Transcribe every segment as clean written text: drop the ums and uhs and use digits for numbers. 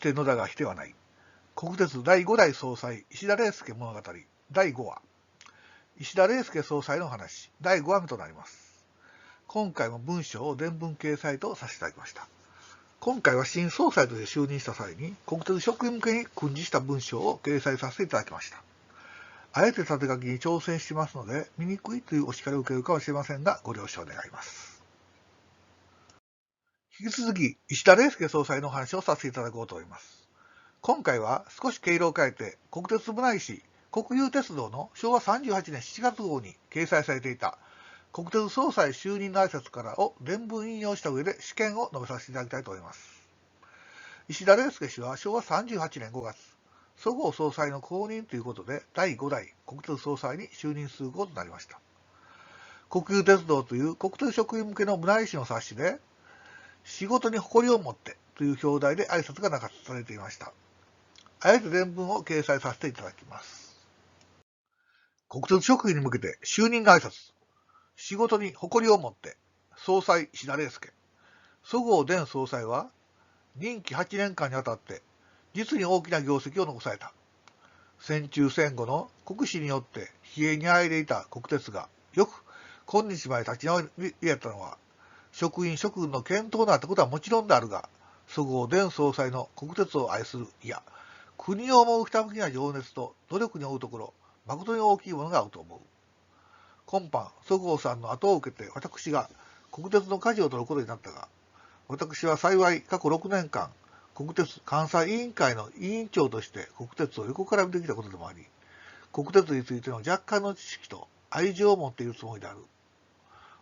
して野田がしてはない。国鉄第5代総裁石田礼介物語第5話。石田礼介総裁の話第5話目となります。今回も文章を伝文掲載とさせていただきました。今回は新総裁として就任した際に国鉄職員向けに訓示した文章を掲載させていただきました。あえて縦書きに挑戦してますので見にくいというお叱りを受けるかもしれませんがご了承願います。引き続き石田礼介総裁のお話をさせていただこうと思います。今回は少し毛色を変えて国鉄部内紙国有鉄道の昭和38年7月号に掲載されていた国鉄総裁就任の挨拶からを伝文引用した上で試験を述べさせていただきたいと思います。石田礼介氏は昭和38年5月、そごう総裁の後任ということで第5代国鉄総裁に就任することとなりました。国有鉄道という国鉄職員向けの部内紙の冊子で、仕事に誇りを持ってという表題で挨拶がなかされていました。あえて伝文を掲載させていただきます。国鉄職員に向けて就任の挨拶。仕事に誇りを持って、総裁石田礼介。そごう前総裁は、任期8年間にわたって、実に大きな業績を残された。戦中戦後の国史によって疲弊にあえいでいた国鉄が、よく今日まで立ち直り得たのは、職員諸君の健闘のあったことはもちろんであるが、そごう前総裁の国鉄を愛する、いや、国を思うひたむきな情熱と努力に負うところ、誠に大きいものがあると思う。今般、そごうさんの後を受けて私が国鉄の舵を取ることになったが、私は幸い過去6年間、国鉄監査委員会の委員長として国鉄を横から見てきたことでもあり、国鉄についての若干の知識と愛情を持っているつもりである。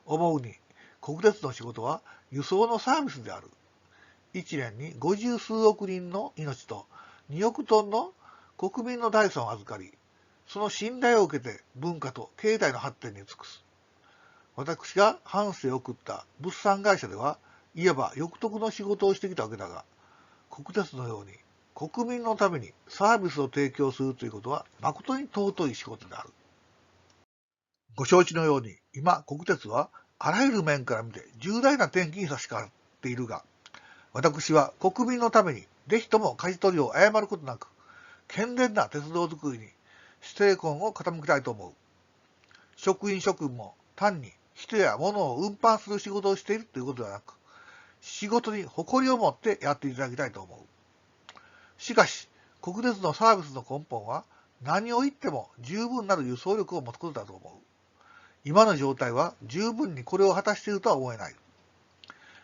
思うに、国鉄の仕事は輸送のサービスである。1年に50数億人の命と2億トンの国民の財産を預かり、その信頼を受けて文化と経済の発展に尽くす。私が半生を送った物産会社では、いわば欲得の仕事をしてきたわけだが、国鉄のように国民のためにサービスを提供するということは誠に尊い仕事である。ご承知のように、今国鉄はあらゆる面から見て重大な転機に差し掛かっているが、私は国民のためにぜひとも舵取りを誤ることなく、健全な鉄道づくりに精魂を傾けたいと思う。職員諸君も単に人や物を運搬する仕事をしているということではなく、仕事に誇りを持ってやっていただきたいと思う。しかし、国鉄のサービスの根本は何を言っても十分なる輸送力を持つことだと思う。今の状態は十分にこれを果たしているとは思えない。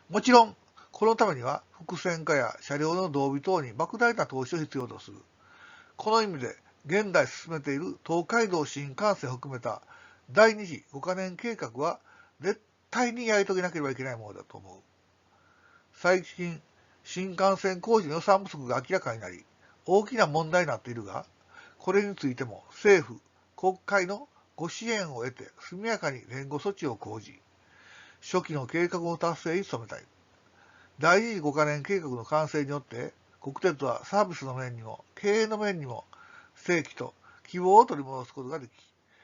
もちろん、このためには複線化や車両の同備等に莫大な投資を必要とする。この意味で、現在進めている東海道新幹線を含めた第2次5カ年計画は絶対にやり遂げなければいけないものだと思う。最近、新幹線工事の予算不足が明らかになり、大きな問題になっているが、これについても政府、国会のご支援を得て速やかに連合措置を講じ、初期の計画の達成に努めたい。第2次5カ年計画の完成によって、国鉄はサービスの面にも経営の面にも正規と希望を取り戻すことができ、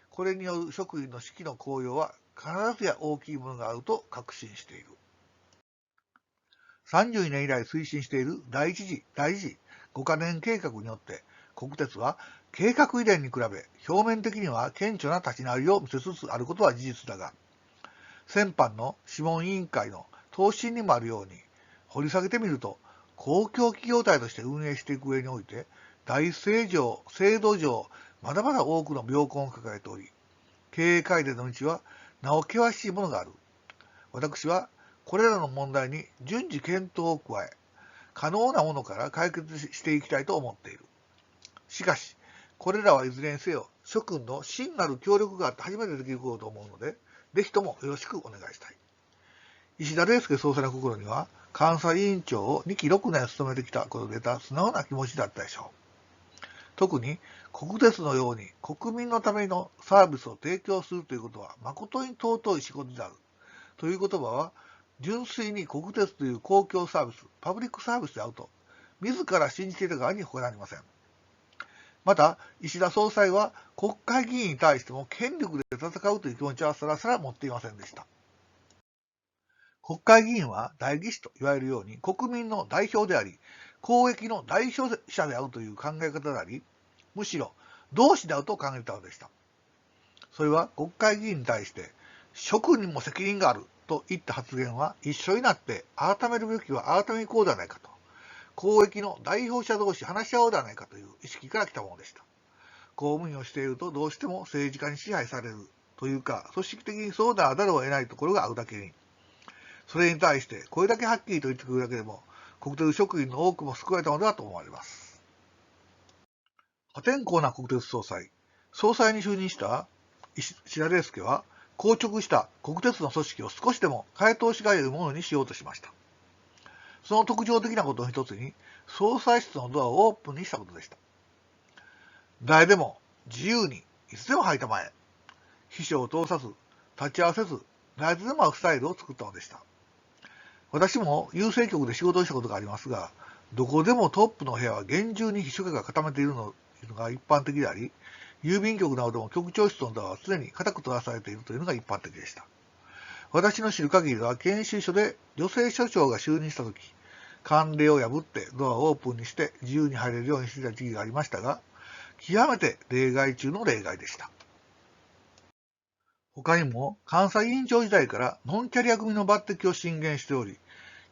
これによる職員の士気の高揚は必ずや大きいものがあると確信している。32年以来推進している第1次、第2次5カ年計画によって、国鉄は計画以前に比べ表面的には顕著な立ち直りを見せつつあることは事実だが、先般の諮問委員会の答申にもあるように、掘り下げてみると、公共企業体として運営していく上において、体制上、制度上、まだまだ多くの病根を抱えており、経営改善の道はなお険しいものがある。私はこれらの問題に順次検討を加え、可能なものから解決していきたいと思っている。しかし、これらはいずれにせよ、諸君の真なる協力があって初めてできることと思うので、ぜひともよろしくお願いしたい。石田礼介総裁の心には、監査委員長を2期6年務めてきたことで得た素直な気持ちだったでしょう。特に国鉄のように国民のためのサービスを提供するということは誠に尊い仕事であるという言葉は、純粋に国鉄という公共サービス、パブリックサービスであると自ら信じていた側に他なりません。また、石田総裁は国会議員に対しても権力で戦うという気持ちはさらさら持っていませんでした。国会議員は代議士と言われるように国民の代表であり、公益の代表者であるという考え方であり、むしろ同志であると考えたのでした。それは国会議員に対して、職にも責任があるといった発言は一緒になって改めるべきは改めにこうではないかと、公益の代表者同士話し合おうではないかという意識から来たものでした。公務員をしているとどうしても政治家に支配されるというか、組織的にそうならざるを得ないところがあるだけに、それに対してこれだけはっきりと言ってくるだけでも、国鉄職員の多くも救われたのではと思われます。破天荒な国鉄総裁に就任した石田礼介は、硬直した国鉄の組織を少しでも変え通しが得るものにしようとしました。その特徴的なことの一つに、総裁室のドアをオープンにしたことでした。誰でも自由にいつでも入ったまえ、秘書を通さず、立ち会わせず、誰とでも会うスタイルを作ったのでした。私も郵政局で仕事をしたことがありますが、どこでもトップの部屋は厳重に秘書家が固めているのが一般的であり、郵便局などでも局長室のドアは常に固く閉ざされているというのが一般的でした。私の知る限りでは、研修所で女性所長が就任したとき、慣例を破ってドアをオープンにして自由に入れるようにしていた時期がありましたが、極めて例外中の例外でした。他にも、監査委員長時代からノンキャリア組の抜擢を進言しており、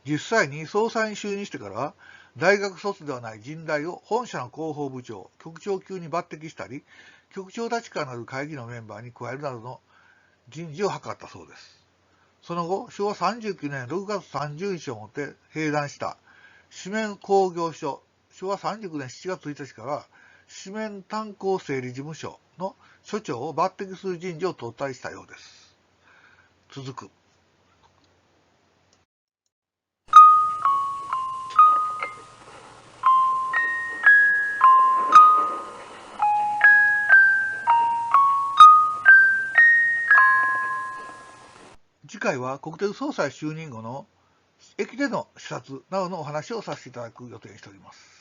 実際に総裁に就任してからは、大学卒ではない人材を本社の広報部長、局長級に抜擢したり、局長たちからなる会議のメンバーに加えるなどの人事を図ったそうです。その後、昭和39年6月30日をもって閉壇した紙面工業所、昭和39年7月1日から紙面炭鉱整理事務所の所長を抜擢する人事を取ったりしたようです。続く。次回は国鉄総裁就任後の駅での視察などのお話をさせていただく予定にしております。